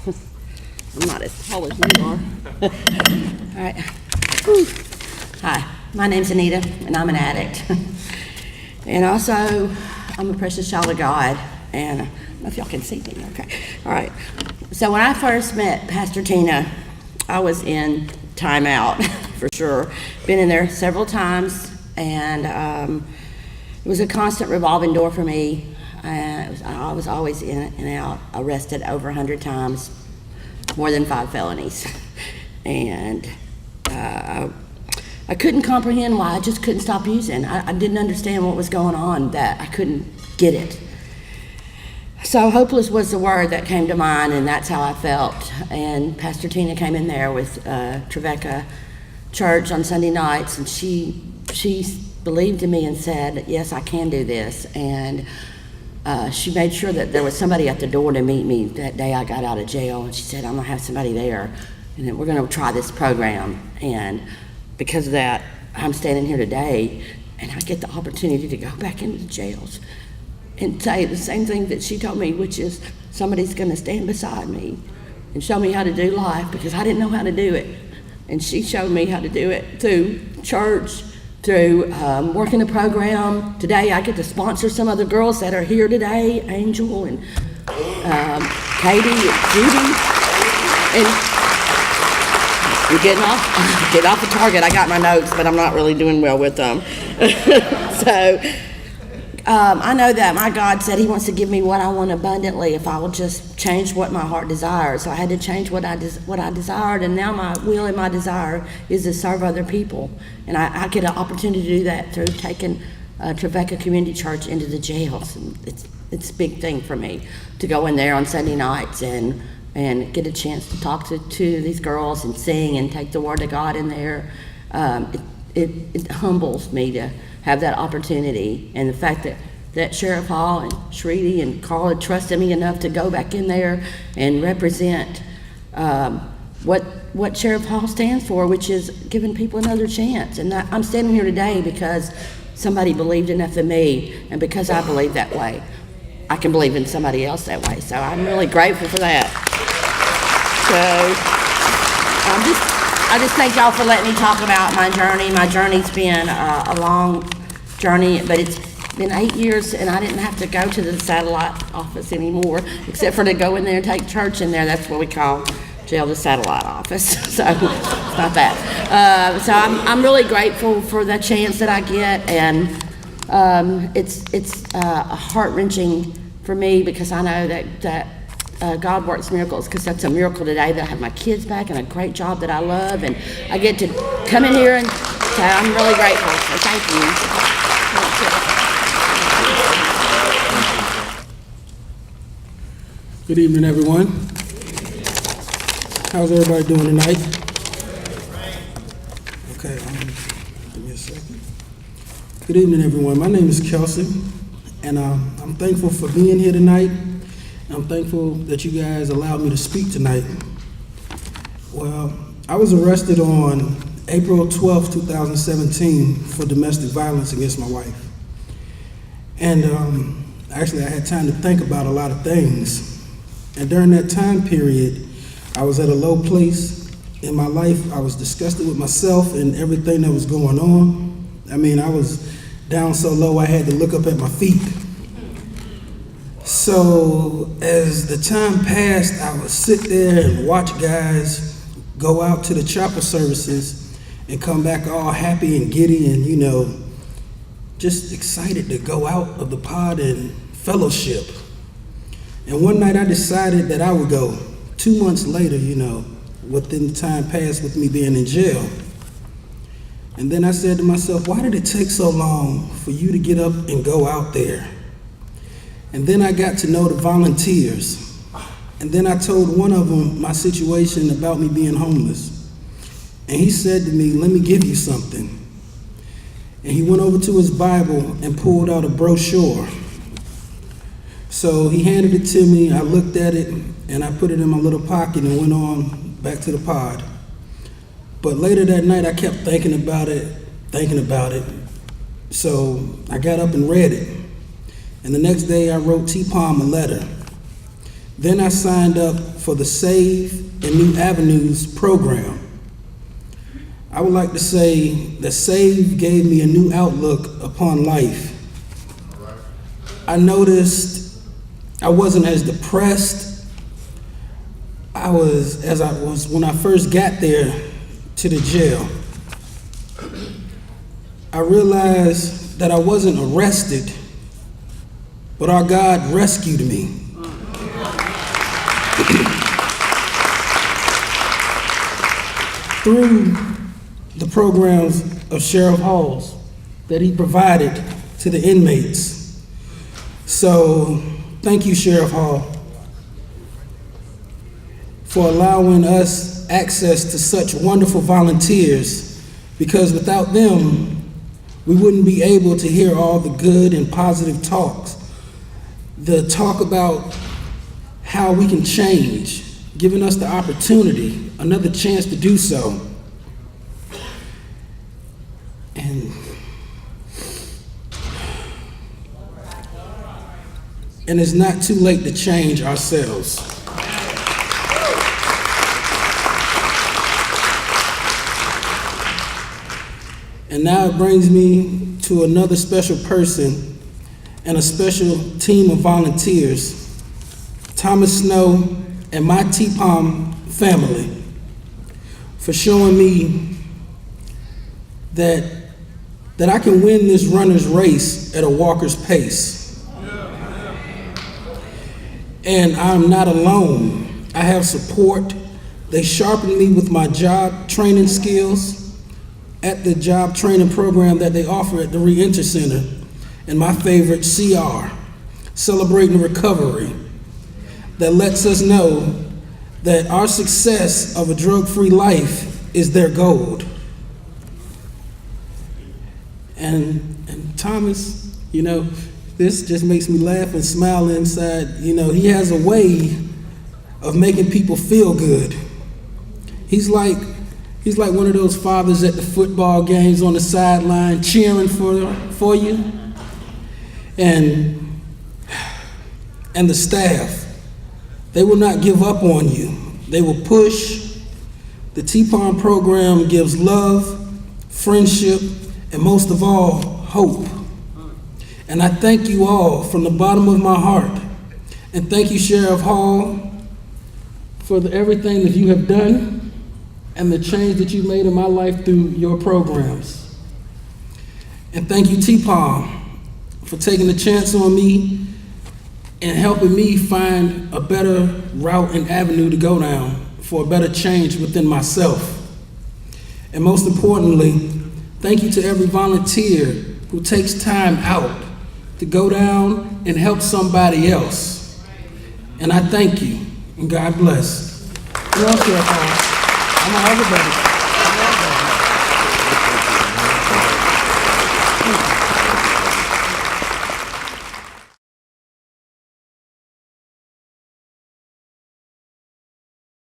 I'm not as tall as you are. All right. Whew. Hi, my name's Anita, and I'm an addict. And also, I'm a precious child of God, and I don't know if y'all can see me, okay. All right. So when I first met Pastor Tina, I was in timeout, for sure. Been in there several times, and it was a constant revolving door for me. I was always in and out, arrested over 100 times, more than 5 felonies. And I couldn't comprehend why. I just couldn't stop using. I didn't understand what was going on, that I couldn't get it. So hopeless was the word that came to mind, and that's how I felt. And Pastor Tina came in there with Trevecca Church on Sunday nights, and she believed in me and said, yes, I can do this. And she made sure that there was somebody at the door to meet me that day I got out of jail. And she said, I'm gonna have somebody there, and then we're gonna try this program. And because of that, I'm standing here today, and I get the opportunity to go back into the jails and say the same thing that she told me, which is somebody's gonna stand beside me and show me how to do life, because I didn't know how to do it. And she showed me how to do it through church, through working the program. Today I get to sponsor some of the girls that are here today, Angel and Katie and Judy. And we're get off the target. I got my notes, but I'm not really doing well with them. So I know that my God said he wants to give me what I want abundantly if I will just change what my heart desires. So I had to change what I desired, and now my will and my desire is to serve other people. And I get an opportunity to do that through taking Trevecca Community Church into the jails. And it's a big thing for me to go in there on Sunday nights and get a chance to talk to these girls and sing and take the word of God in there. It humbles me to have that opportunity, and the fact that Sheriff Hall and Shredy and Carl had trusted me enough to go back in there and represent what Sheriff Hall stands for, which is giving people another chance. And I'm standing here today because somebody believed enough in me, and because I believe that way, I can believe in somebody else that way. So I'm really grateful for that. So I just thank y'all for letting me talk about my journey. My journey's been a long journey, but it's been 8 years, and I didn't have to go to the satellite office anymore, except for to go in there and take church in there. That's what we call jail, the satellite office. So it's not that. So I'm really grateful for the chance that I get, and it's heart-wrenching for me, because I know that God works miracles, because that's a miracle today that I have my kids back and a great job that I love, and I get to come in here, and so I'm really grateful. So thank you. Good evening, everyone. How's everybody doing tonight? Okay, give me a second. Good evening, everyone. My name is Kelsey, and I'm thankful for being here tonight. I'm thankful that you guys allowed me to speak tonight. Well, I was arrested on April 12, 2017 for domestic violence against my wife. And actually I had time to think about a lot of things. And during that time period, I was at a low place in my life. I was disgusted with myself and everything that was going on. I mean, I was down so low I had to look up at my feet. So as the time passed, I would sit there and watch guys go out to the chapel services and come back all happy and giddy and, you know, just excited to go out of the pod and fellowship. And one night I decided that I would go. 2 months later, you know, within the time passed with me being in jail. And then I said to myself, why did it take so long for you to get up and go out there? And then I got to know the volunteers. And then I told one of them my situation about me being homeless. And he said to me, let me give you something. And he went over to his Bible and pulled out a brochure. So he handed it to me, I looked at it, and I put it in my little pocket and went on back to the pod. But later that night I kept thinking about it. So I got up and read it. And the next day I wrote T-Palm a letter Then I signed up for the Save and New Avenues program. I would like to say that Save gave me a new outlook upon life. I noticed I wasn't as depressed as I was when I first got there to the jail. I realized that I wasn't arrested, but our God rescued me. Through the programs of Sheriff Halls that he provided to the inmates. So, thank you, Sheriff Hall, for allowing us access to such wonderful volunteers, because without them, we wouldn't be able to hear all the good and positive talks. The talk about how we can change, giving us the opportunity, another chance to do so. And it's not too late to change ourselves. And now it brings me to another special person and a special team of volunteers, Thomas Snow and my TPOM family, for showing me that I can win this runner's race at a walker's pace. And I'm not alone. I have support. They sharpened me with my job training skills at the job training program that they offer at the Reenter Center, and my favorite, CR, Celebrating Recovery, that lets us know that our success of a drug-free life is their goal. And Thomas, this just makes me laugh and smile inside. He has a way of making people feel good. He's like one of those fathers at the football games on the sideline cheering for you. And the staff, they will not give up on you. They will push. The TPOM program gives love, friendship, and most of all, hope. And I thank you all from the bottom of my heart. And thank you, Sheriff Hall, for everything that you have done and the change that you've made in my life through your programs. And thank you, TPOM, for taking a chance on me and helping me find a better route and avenue to go down for a better change within myself. And most importantly, thank you to every volunteer who takes time out to go down and help somebody else. And I thank you, and God bless. Yes, Sheriff Hall. I'm everybody.